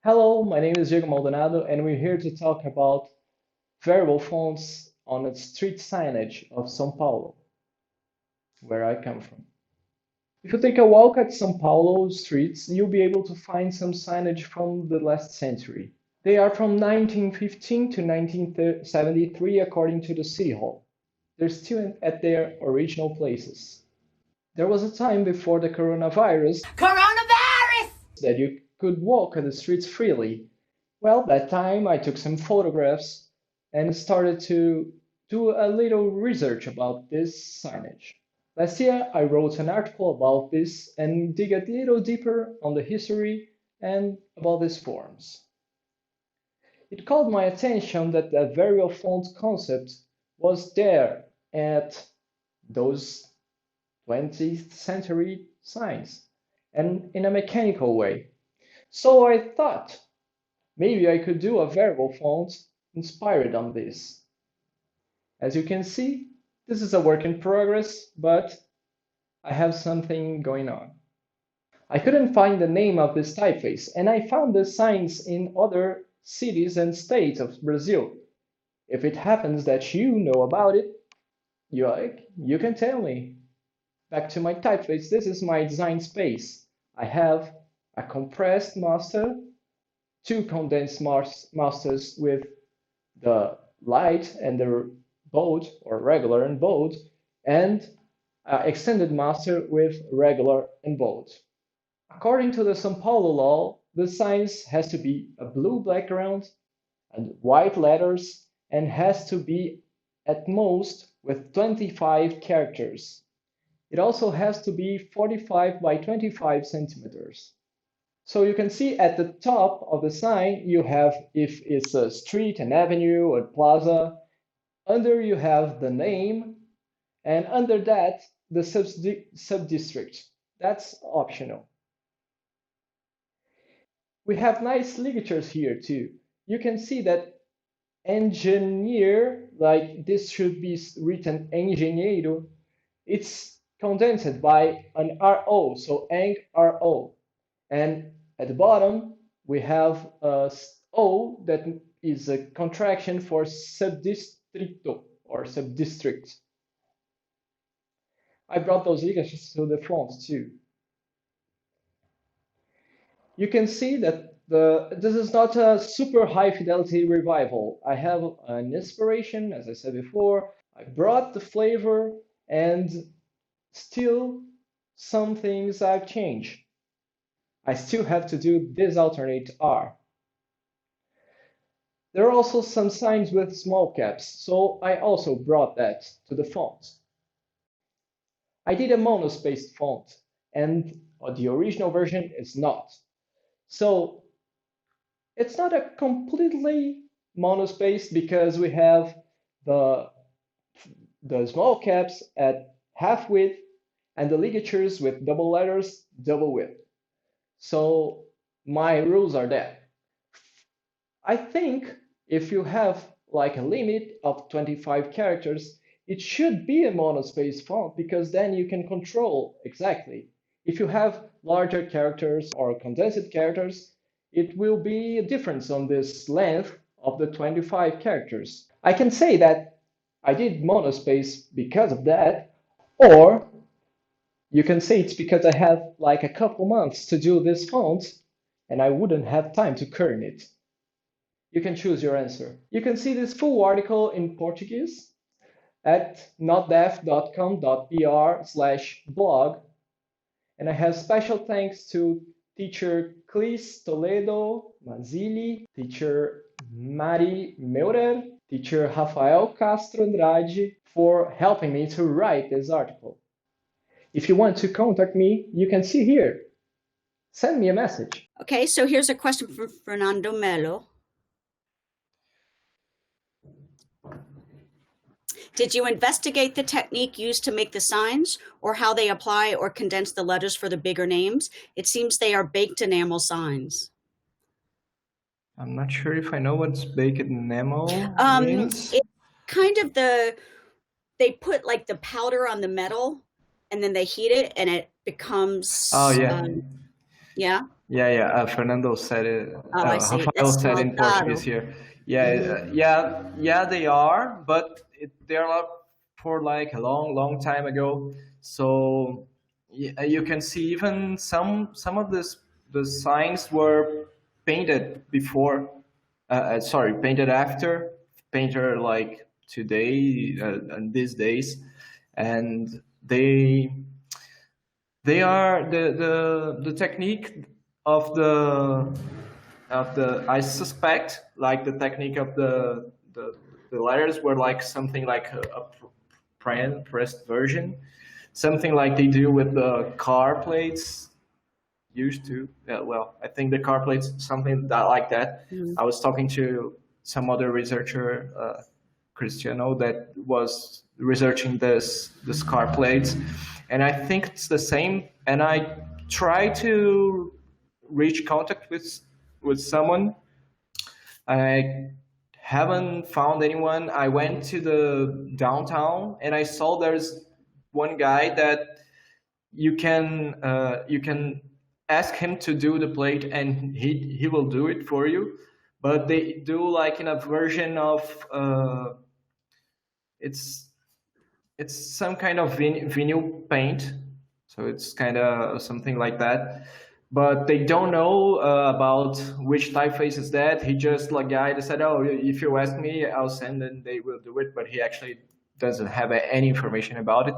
Hello, my name is Diego Maldonado, and we're here to talk about variable fonts on the street signage of São Paulo, where I come from. If you take a walk at São Paulo streets, you'll be able to find some signage from the last century. They are from 1915 to 1973, according to the City Hall. They're still at their original places. There was a time before the coronavirus that you could walk the streets freely. Well, that time I took some photographs and started to do a little research about this signage. Last year, I wrote an article about this and dig a little deeper on the history and about these forms. It called my attention that the variable font concept was there at those 20th century signs and in a mechanical way. So I thought maybe I could do a variable font inspired on this. As you can see, this is a work in progress, but I have something going on. I couldn't find the name of this typeface, and I found the signs in other cities and states of Brazil. If it happens that you know about it, you can tell me. Back to my typeface, this is my design space. I have a compressed master, two condensed masters with the light and the bold or regular and bold, and extended master with regular and bold. According to the São Paulo law, the signs has to be a blue background and white letters and has to be at most with 25 characters. It also has to be 45 by 25 centimeters. So you can see at the top of the sign, you have if it's a street, an avenue, a plaza. Under you have the name, and under that, the sub-district. That's optional. We have nice ligatures here too. You can see that engineer, like this should be written engenheiro, it's condensed by an RO, so eng RO. And at the bottom, we have a O that is a contraction for subdistrito or subdistrict. I brought those ligatures to the front too. You can see that this is not a super high fidelity revival. I have an inspiration, as I said before. I brought the flavor, and still some things I've changed. I still have to do this alternate R. There are also some signs with small caps, so I also brought that to the font. I did a monospaced font, and the original version is not. So it's not a completely monospaced because we have the small caps at half width and the ligatures with double letters double width. So my rules are that. I think if you have like a limit of 25 characters, it should be a monospace font because then you can control exactly. If you have larger characters or condensed characters, it will be a difference on this length of the 25 characters. I can say that I did monospace because of that, or you can say it's because I had like a couple months to do this font and I wouldn't have time to kern it. You can choose your answer. You can see this full article in Portuguese at notdef.com.br/blog. And I have special thanks to teacher Clis Toledo Mazzilli, teacher Mari Meurer, teacher Rafael Castro Andrade for helping me to write this article. If you want to contact me, you can see here. Send me a message. Okay, so here's a question from Fernando Melo. Did you investigate the technique used to make the signs, or how they apply or condense the letters for the bigger names? It seems they are baked enamel signs. I'm not sure if I know what baked enamel means. It's kind of they put like the powder on the metal and then they heat it and it becomes. Oh, yeah. Yeah. Yeah. Fernando said it. Oh, I see. Rafael That's said in Portuguese Maldonado. here. Hmm. Yeah. They are, but they're not for like a long time ago. So you can see even some of this the signs were painted before. Sorry, painted after, painted like today and these days, and they are the technique of the I suspect like the technique of the letters were like something like a pressed version, something like they do with the car plates used to. Well, I think the car plates something that like that. Hmm. I was talking to some other researcher, Cristiano, that was researching this car plates, and I think it's the same. And I try to reach contact with someone. I haven't found anyone. I went to the downtown and I saw there's one guy that you can ask him to do the plate and he will do it for you, but they do like in a version of it's it's some kind of vinyl paint, so it's kind of something like that, but they don't know about which typeface is that. He just like guy that said, oh, if you ask me I'll send and they will do it, but he actually doesn't have any information about it.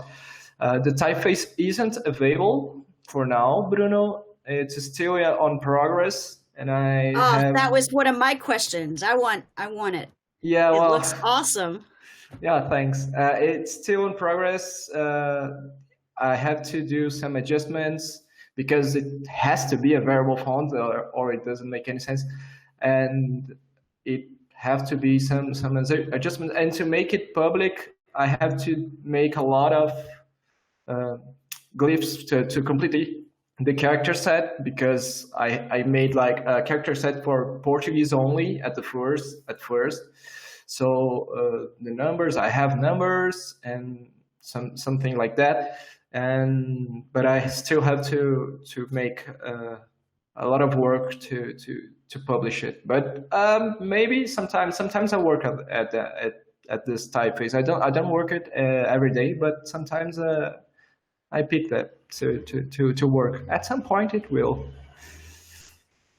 The typeface isn't available for now, Bruno. It's still on progress, and I Oh, have. that was one of my questions. I want it. Yeah, It well, looks awesome. yeah, thanks. It's still in progress. I have to do some adjustments because it has to be a variable font, or it doesn't make any sense, and it have to be some adjustments. And to make it public, I have to make a lot of uh, glyphs to complete the character set, because I made like a character set for Portuguese only at first. So the numbers, I have numbers and something like that, and but I still have to make a lot of work to publish it. But maybe sometimes I work at this typeface. I don't work it every day, but sometimes I pick that to work. At some point, it will.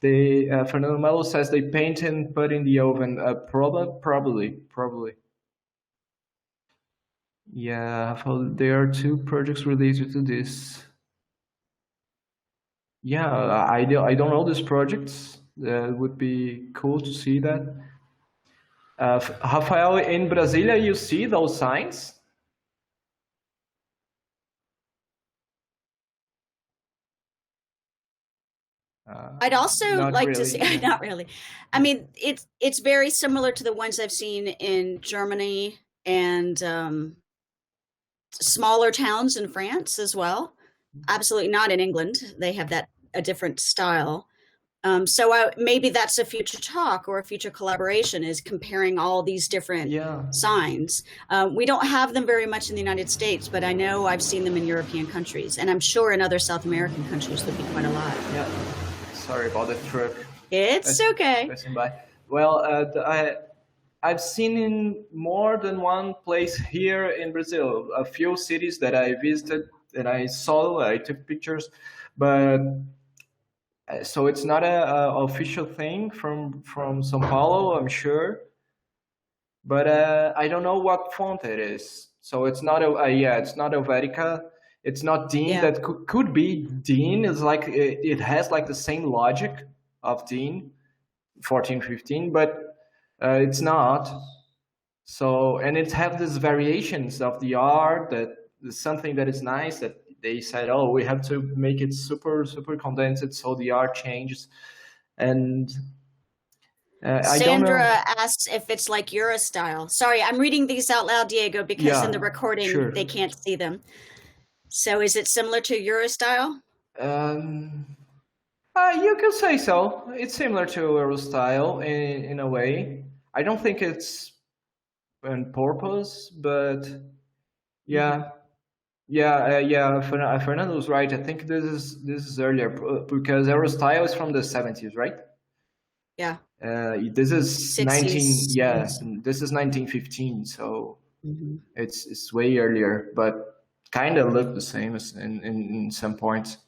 They Fernando Melo says they paint and put in the oven. Probably. Yeah, there are two projects related to this. Yeah, I don't know these projects. It would be cool to see that. Rafael, in Brasilia, you see those signs? I'd also Not like to see, really. Yeah. not really. I mean, it's very similar to the ones I've seen in Germany and smaller towns in France as well. Absolutely not in England. They have that a different style. Maybe that's a future talk or a future collaboration is comparing all these different Yeah. signs. We don't have them very much in the United States, but I know I've seen them in European countries, and I'm sure in other South American countries there'd be quite a lot. Yeah. Sorry about the truck It's okay. passing by. Well, I've seen in more than one place here in Brazil. A few cities that I visited and I saw. I took pictures, but so it's not a official thing from São Paulo, I'm sure. But I don't know what font it is. So it's not it's not Helvetica. It's not Dean. Yeah. That could be Dean. It's like it has like the same logic of Dean 1415, but it's not. So, and it have these variations of the art that is something that is nice, that they said, oh, we have to make it super condensed so the art changes. And I don't Sandra know. asks if it's like Eurostyle. Sorry, I'm reading these out loud, Diego, because in the Yeah, recording sure. they can't see them. So is it similar to Eurostyle? Um, you could say so. It's similar to Eurostyle in a way. I don't think it's on purpose, but Hmm. yeah, Yeah. Fernando was right. I think this is earlier because Eurostyle is from the 70s, right? Yeah. This is 19. 60s. Yeah, this is 1915. So Mhm. it's way earlier, but kind of look the same as in some points.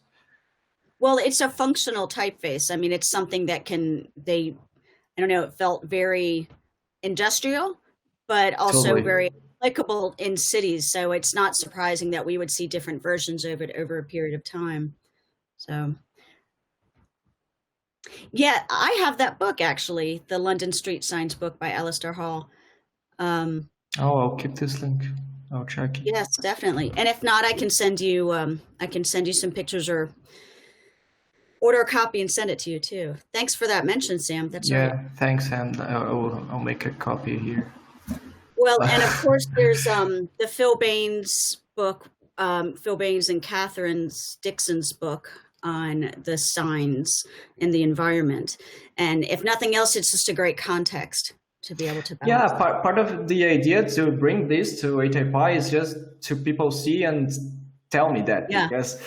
Well, it's a functional typeface. I mean, it's something that I don't know, it felt very industrial, but also Totally. very applicable in cities. So it's not surprising that we would see different versions of it over a period of time. So, yeah, I have that book actually, the London Street Signs book by Alistair Hall. Um, Oh, I'll keep this link. I'll check it. yes, definitely. And if not, I can send you some pictures or order a copy and send it to you too. Thanks for that mention, Sam. That's right. Yeah, thanks, and I'll make a copy here. Well, and of course, there's the Phil Baines book, Phil Baines and Catherine Dixon's book on the signs and the environment. And if nothing else, it's just a great context to be able to balance. Yeah, part of the idea to bring this to ATypI is just to people see and tell me that, Yeah. because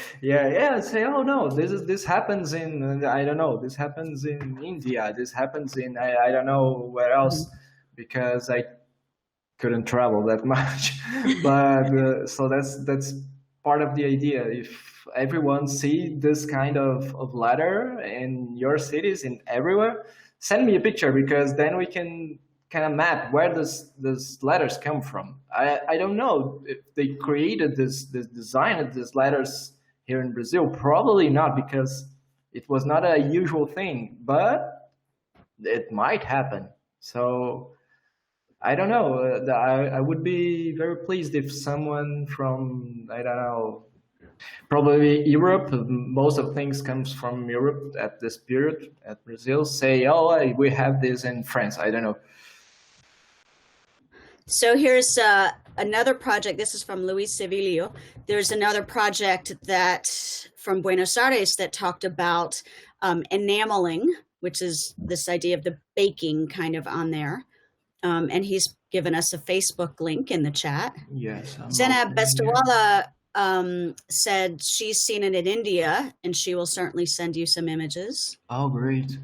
say, oh no, this happens in I don't know, this happens in India, this happens in I don't know where else, because I couldn't travel that much. But so that's part of the idea. If everyone see this kind of letter in your cities, in everywhere, send me a picture, because then we can kind of map where this letters come from. I don't know if they created this design of these letters here in Brazil. Probably not, because it was not a usual thing, but it might happen. So I don't know. I would be very pleased if someone from, I don't know, probably Europe, most of things comes from Europe at this period, at Brazil, say, oh, we have this in France. I don't know. So here's another project. This is from Luis Sevilio. There's another project that from Buenos Aires that talked about enameling, which is this idea of the baking kind of on there. And he's given us a Facebook link in the chat. Yes. Zena Bestawala said she's seen it in India, and she will certainly send you some images. Oh, great.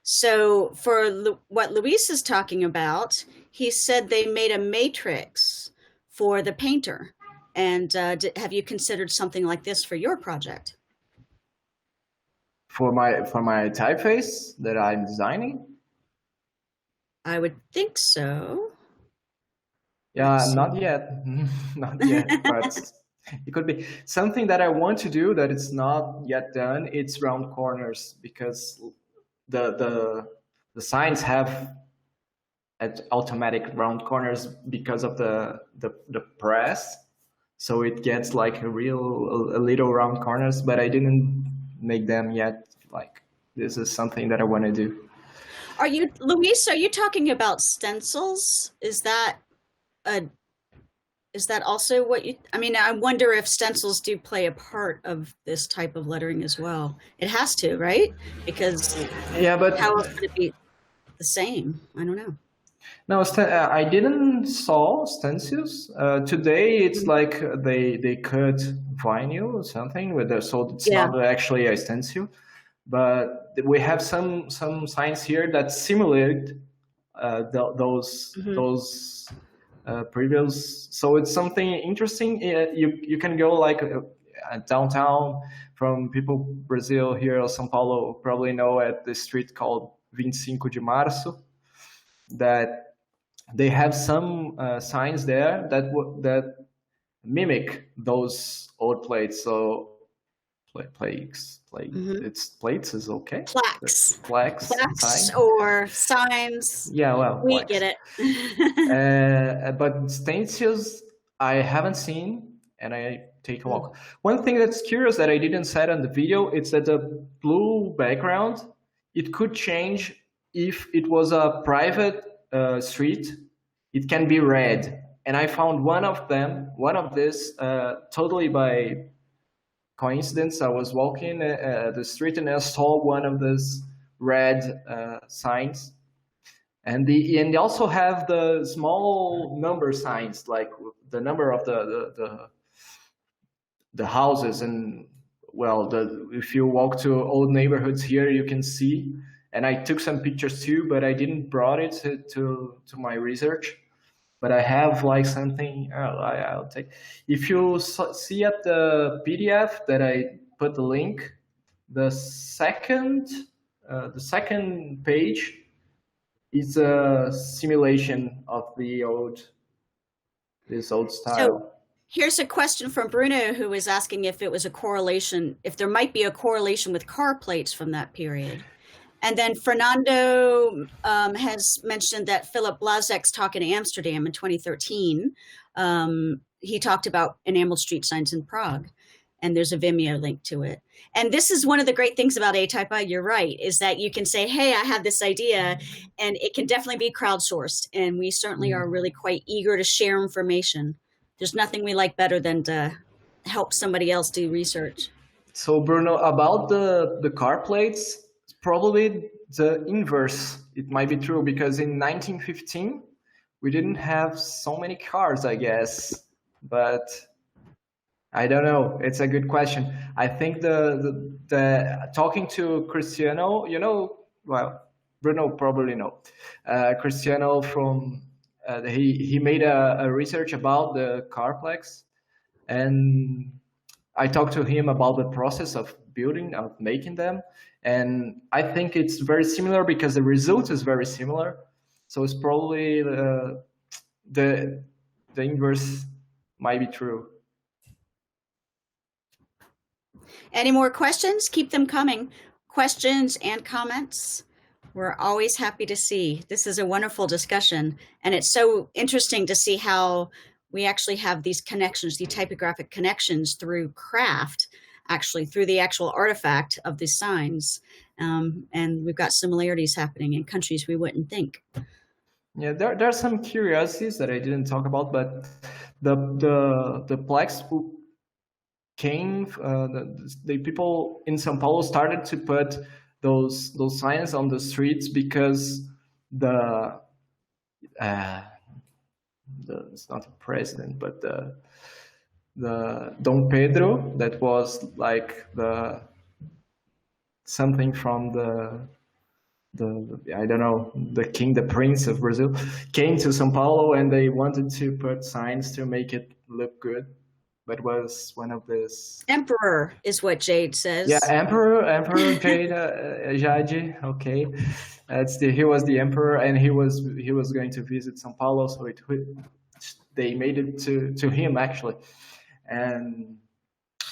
So for what Luis is talking about, he said they made a matrix for the painter. And have you considered something like this for your project? For my typeface that I'm designing? I would think so. Yeah, not yet. Not yet, but it could be something that I want to do that it's not yet done. It's round corners, because the signs have automatic round corners because of the press, so it gets like a little round corners, but I didn't make them yet. Like, this is something that I want to do. Luis, are you talking about stencils? Is that also what you, I mean, I wonder if stencils do play a part of this type of lettering as well. It has to, right? Because yeah, but how else would it be the same? I don't know. No, I didn't saw stencils. Today it's like they cut vinyl or something with so it's not actually a stencil, but we have some signs here that simulate those previous. So it's something interesting. You can go like downtown from people Brazil here or São Paulo probably know at the street called 25 de Março, that they have some signs there that mimic those old plates. So plaques. It's plates is okay. Plaques signs or signs. Yeah, well, we plaques. get it. But stencils I haven't seen, and I take a walk. One thing that's curious that I didn't say on the video, it's that the blue background, it could change if it was a private street. It can be red, and I found one of this totally by coincidence. I was walking the street and I saw one of these red signs, And they also have the small number signs, like the number of the houses. And well, if you walk to old neighborhoods here, you can see. And I took some pictures too, but I didn't brought it to my research. But I have like something. I'll take. If you see at the PDF that I put the link, the second page is a simulation of this old style. So here's a question from Bruno, who is asking if it was a correlation, if there might be a correlation with car plates from that period. And then Fernando has mentioned that Philip Blazek's talk in Amsterdam in 2013, he talked about enameled street signs in Prague, and there's a Vimeo link to it. And this is one of the great things about ATypI, you're right, is that you can say, hey, I have this idea, and it can definitely be crowdsourced. And we certainly are really quite eager to share information. There's nothing we like better than to help somebody else do research. So Bruno, about the car plates, probably the inverse. It might be true because in 1915 we didn't have so many cars, I guess. But I don't know. It's a good question. I think the talking to Cristiano, well, Bruno probably know. Cristiano from he made a research about the carplex, and I talked to him about the process of making them, and I think it's very similar because the result is very similar. So it's probably the inverse might be true. Any more questions? Keep them coming. Questions and comments. We're always happy to see. This is a wonderful discussion, and it's so interesting to see how we actually have these connections, the typographic connections through craft, actually through the actual artifact of the signs. And we've got similarities happening in countries we wouldn't think. Yeah, there are some curiosities that I didn't talk about, but the plaques who came, the people in São Paulo started to put those signs on the streets because it's not the president, but the Dom Pedro, that was like something from the I don't know, the king, the prince of Brazil, came to São Paulo, and they wanted to put signs to make it look good. But was one of this emperor is what Jade says. Yeah, emperor Jade, Jade. Okay, he was the emperor, and he was going to visit São Paulo, so they made it to him actually. And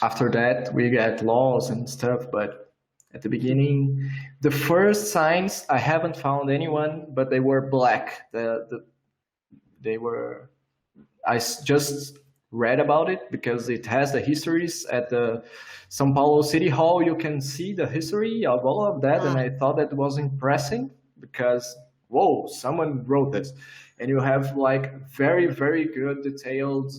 after that, we got laws and stuff. But at the beginning, the first signs, I haven't found anyone, but they were black. They were. I just read about it because it has the histories at the São Paulo City Hall. You can see the history of all of that, and I thought that was impressive because whoa, someone wrote this, and you have like very, very good detailed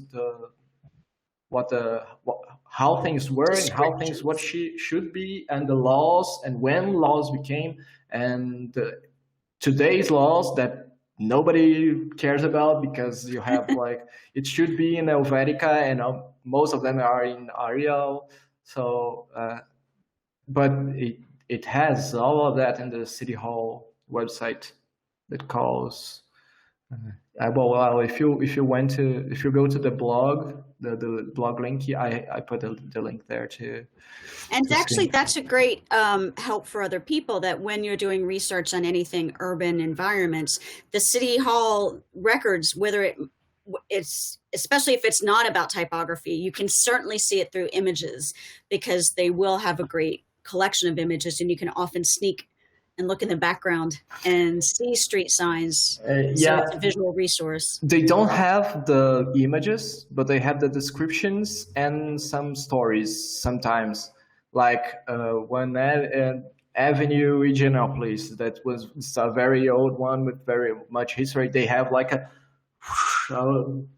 how things were and how things should be, and the laws and when laws became, and today's laws that nobody cares about because you have like it should be in Helvetica, and most of them are in Arial. So, but it has all of that in the City Hall website that calls. Well, if you go to the blog, the blog link, I put the link there too. And actually, that's a great help for other people, that when you're doing research on anything urban environments, the City Hall records, whether it's especially if it's not about typography, you can certainly see it through images, because they will have a great collection of images, and you can often sneak and look in the background and see street signs. So it's a visual resource. They don't have the images, but they have the descriptions and some stories sometimes. Like one Avenue Higienópolis, it's a very old one with very much history. They have like a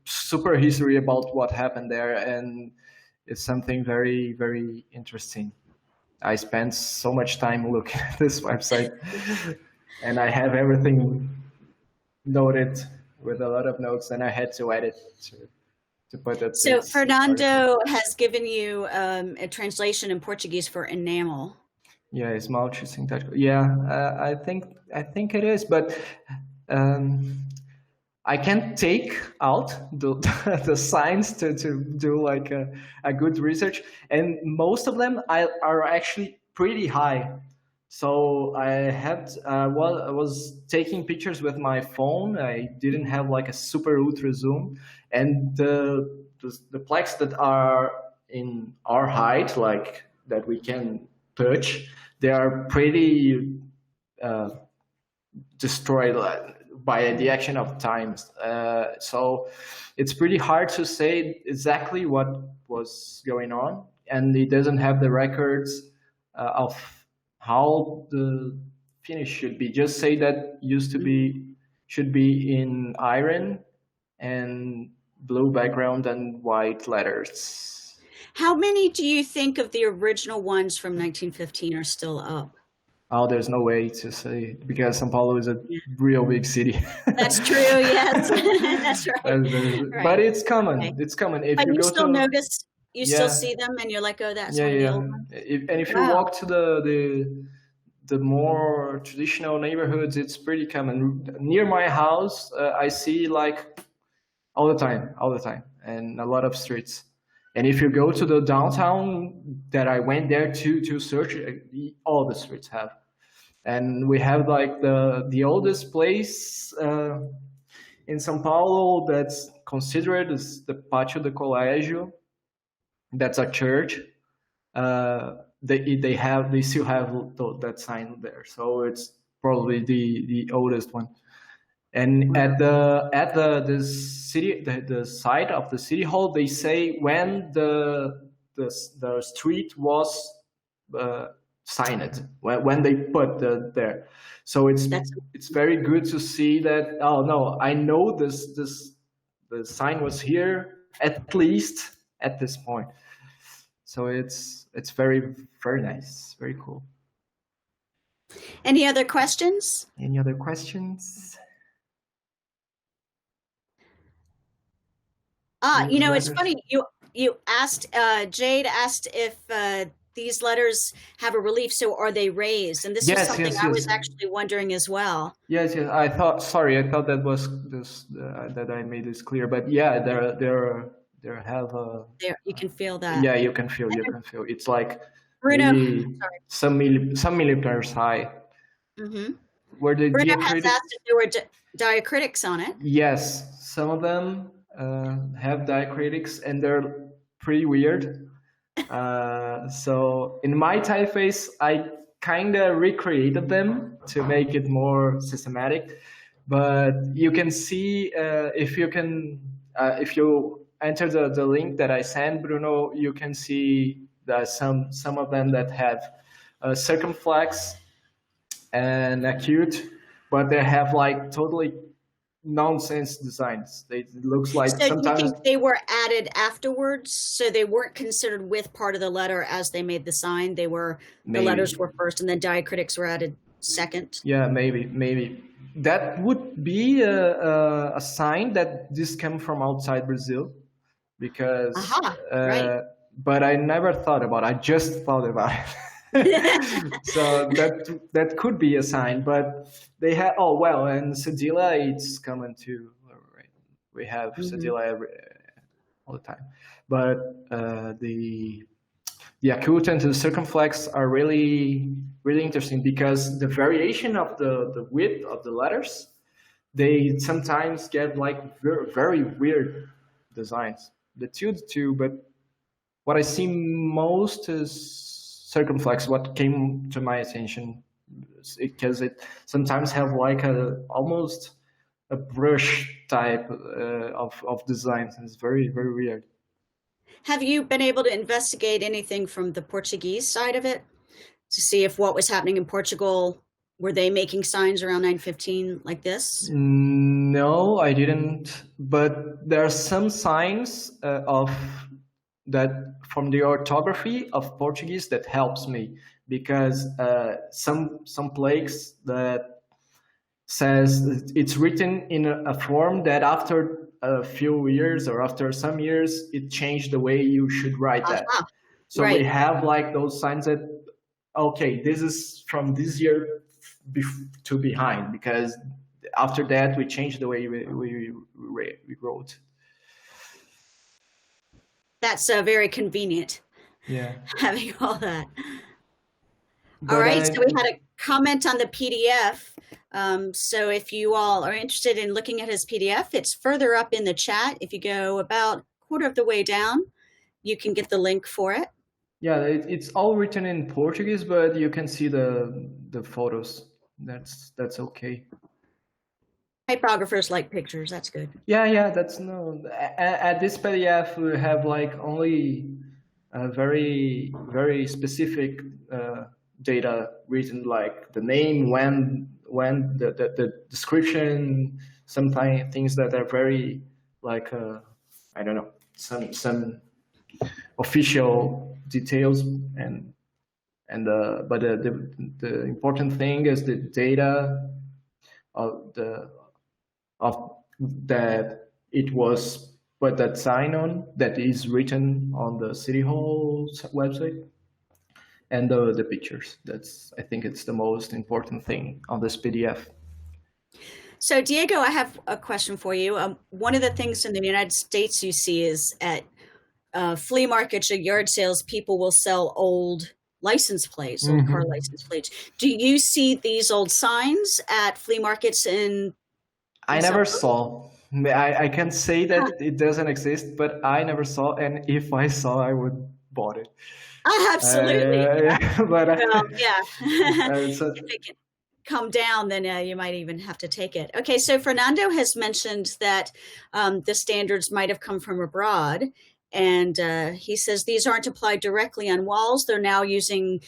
super history about what happened there, and it's something very, very interesting. I spent so much time looking at this website, and I have everything noted with a lot of notes, and I had to edit to put that. So Fernando has given you a translation in Portuguese for enamel. Yeah, esmalte sintético. Yeah, I think it is, but I can take out the the signs to do like a good research, and most of them are actually pretty high. So I was taking pictures with my phone. I didn't have like a super ultra zoom, and the plaques that are in our height, like that we can touch, they are pretty destroyed by the action of times. So it's pretty hard to say exactly what was going on, and it doesn't have the records of how the finish should be. Just say that should be in iron and blue background and white letters. How many do you think of the original ones from 1915 are still up? Oh, there's no way to say, because São Paulo is a real big city. That's true. Yes, that's right. Right. But it's common. Okay. It's common. If you still notice, you still see them, and you're like, "Oh, that's one of the old ones." If you walk to the more traditional neighborhoods, it's pretty common. Near my house, I see like all the time, and a lot of streets. And if you go to the downtown that I went there to search, all the streets have. And we have like the oldest place in São Paulo that's considered is the Pátio do Colégio. That's a church. They still have that sign there, so it's probably the oldest one. And at the city, the site of the city hall, they say when the street was signed, when they put there. So it's very good to see that. Oh no, I know the sign was here at least at this point. So it's very, very nice, very cool. Any other questions? Any other questions? It's funny. You asked, Jade asked if these letters have a relief. So are they raised? And this is something I was actually wondering as well. Yes. I thought that was this that I made this clear. But yeah, there have a. There you can feel that. Yeah, you can feel. It's like Bruno, some millimeters high. Mm-hmm. Where the Bruno has asked if there were diacritics on it. Yes, some of them have diacritics, and they're pretty weird. So in my typeface, I kind of recreated them to make it more systematic. But you can see if you enter the link that I sent, Bruno, you can see that some of them that have circumflex and acute, but they have like totally nonsense designs. It looks like so sometimes you think they were added afterwards, so they weren't considered with part of the letter as they made the sign. They were the letters were first, and then diacritics were added second. Yeah, maybe that would be a sign that this came from outside Brazil, because right. But I never thought about it. I just thought about it. So that could be a sign, but they have and cedilla, it's common too. Right? We have cedilla all the time, but the acute and the circumflex are really, really interesting, because the variation of the width of the letters, they sometimes get like very, very weird designs. The two too, but what I see most is circumflex. What came to my attention, because it sometimes have like almost a brush type of designs, and it's very, very weird. Have you been able to investigate anything from the Portuguese side of it to see if what was happening in Portugal, were they making signs around 915 like this? No, I didn't. But there are some signs of that from the orthography of Portuguese that helps me, because some plaques that says it's written in a form that after a few years or after some years, it changed the way you should write that. So right. we have like those signs that, okay, this is from this year to behind, because after that we changed the way we wrote. That's very convenient. Yeah. Having all that. But all right, so we had a comment on the PDF. So if you all are interested in looking at his PDF, it's further up in the chat. If you go about a quarter of the way down, you can get the link for it. Yeah, it's all written in Portuguese, but you can see the photos. That's okay. Typographers like pictures. That's good. Yeah. That's no. At this PDF, we have like only very specific data written, like the name, when the description, sometimes things that are very like I don't know, some official details, but the important thing is the data of that it was put that sign on, that is written on the City Hall's website, and the pictures. I think it's the most important thing on this PDF. So Diego, I have a question for you. One of the things in the United States you see is at flea markets or yard sales, people will sell old license plates, old car license plates. Do you see these old signs at flea markets in I never saw. I can say that it doesn't exist, but I never saw, and if I saw, I would bought it. Absolutely. But if it can come down, then you might even have to take it. Okay, so Fernando has mentioned that the standards might have come from abroad, and he says these aren't applied directly on walls. They're now using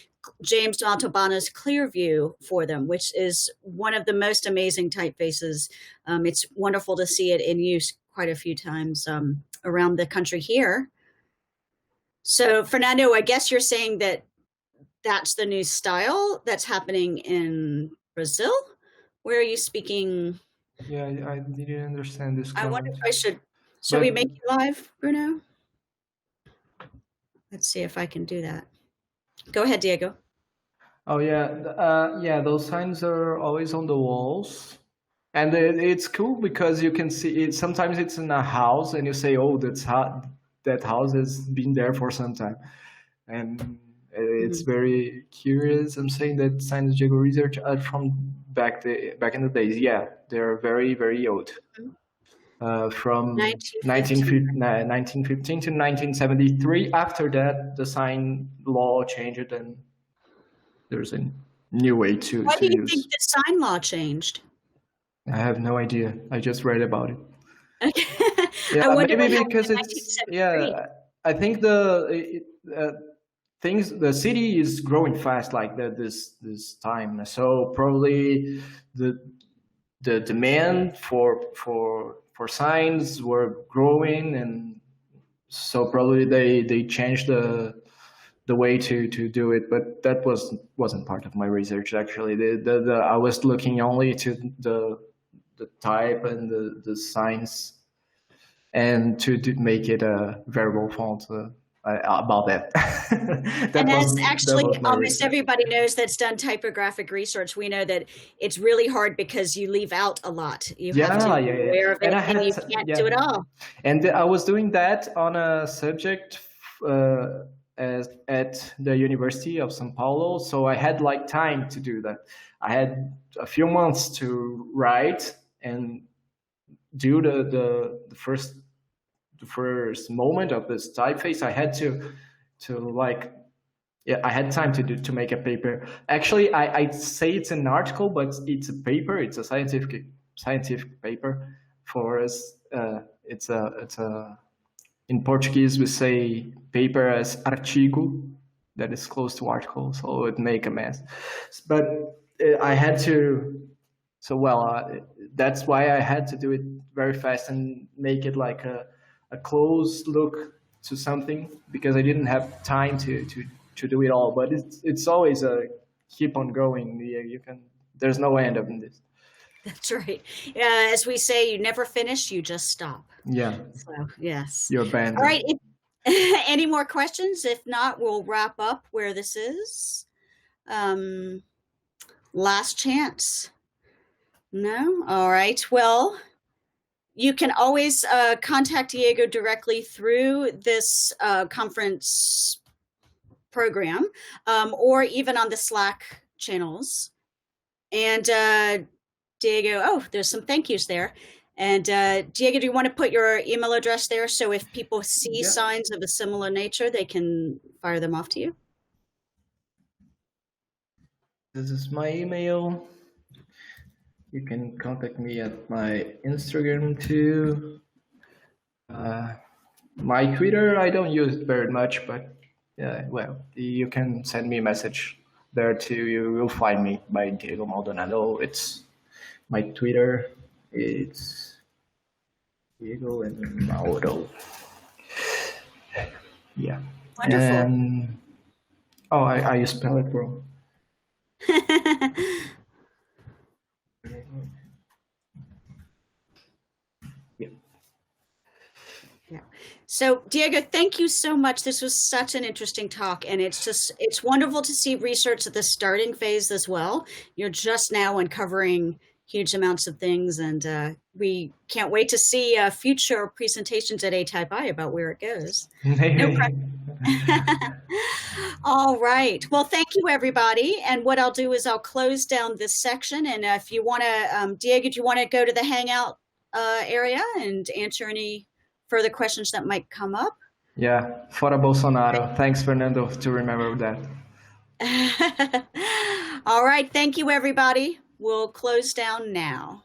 James Montalbano's Clearview for them, which is one of the most amazing typefaces. It's wonderful to see it in use quite a few times around the country here. So, Fernando, I guess you're saying that that's the new style that's happening in Brazil? Where are you speaking? Yeah, I didn't understand this comment. I wonder if I should we make you live, Bruno? Let's see if I can do that. Go ahead, Diego. Oh, yeah. Those signs are always on the walls. And it's cool because you can see it. Sometimes it's in a house and you say, oh, that house has been there for some time. And it's very curious. I'm saying that Signs Diego research are from back in the days. Yeah, they're very, very old. From 1915 to 1973. After that, the sign law changed and there's a new way to Why do you use. think the sign law changed? I have no idea. I just read about it. Okay. Yeah, I wonder maybe because it's I think the city is growing fast like that this time. So probably the demand for signs were growing, and so probably they changed the way to do it, but that wasn't part of my research actually. I was looking only to the type and the signs, and to make it a variable font about that. And as actually almost everybody knows that's done typographic research, we know that it's really hard because you leave out a lot. You have to be aware of it, and you can't do it all. And I was doing that on a subject at the University of São Paulo, so I had like time to do that. I had a few months to write and do the first moment of this typeface. I had to I had time to make a paper. Actually, I say it's an article, but it's a paper. It's a scientific paper. For us, it's a in Portuguese we say paper as artigo, that is close to article, so it make a mess. But I had to. So that's why I had to do it very fast and make it like a close look to something, because I didn't have time to do it all. But it's always a keep on going. You can. There's no end of this. That's right. As we say, you never finish, you just stop. Yeah. So, yes. You're banned. All right. Any more questions? If not, we'll wrap up where this is. Last chance. No? All right. Well, you can always contact Diego directly through this conference program, or even on the Slack channels. And Diego, there's some thank yous there. And Diego, do you want to put your email address there so if people see signs of a similar nature, they can fire them off to you? This is my email. You can contact me at my Instagram too. My Twitter, I don't use it very much, but yeah, well, you can send me a message there too. You will find me by Diego Maldonado. It's my Twitter. It's Diego and Mauro. Yeah. Wonderful. And I spell it wrong. Yeah. So Diego, thank you so much. This was such an interesting talk, and it's wonderful to see research at the starting phase as well. You're just now uncovering huge amounts of things, and we can't wait to see future presentations at ATypI about where it goes. No problem. All right. Well, thank you, everybody. And what I'll do is I'll close down this section. And if you want to, Diego, do you want to go to the Hangout area and answer any further questions that might come up? Yeah, fora Bolsonaro. Thanks, Fernando, to remember that. All right. Thank you, everybody. We'll close down now.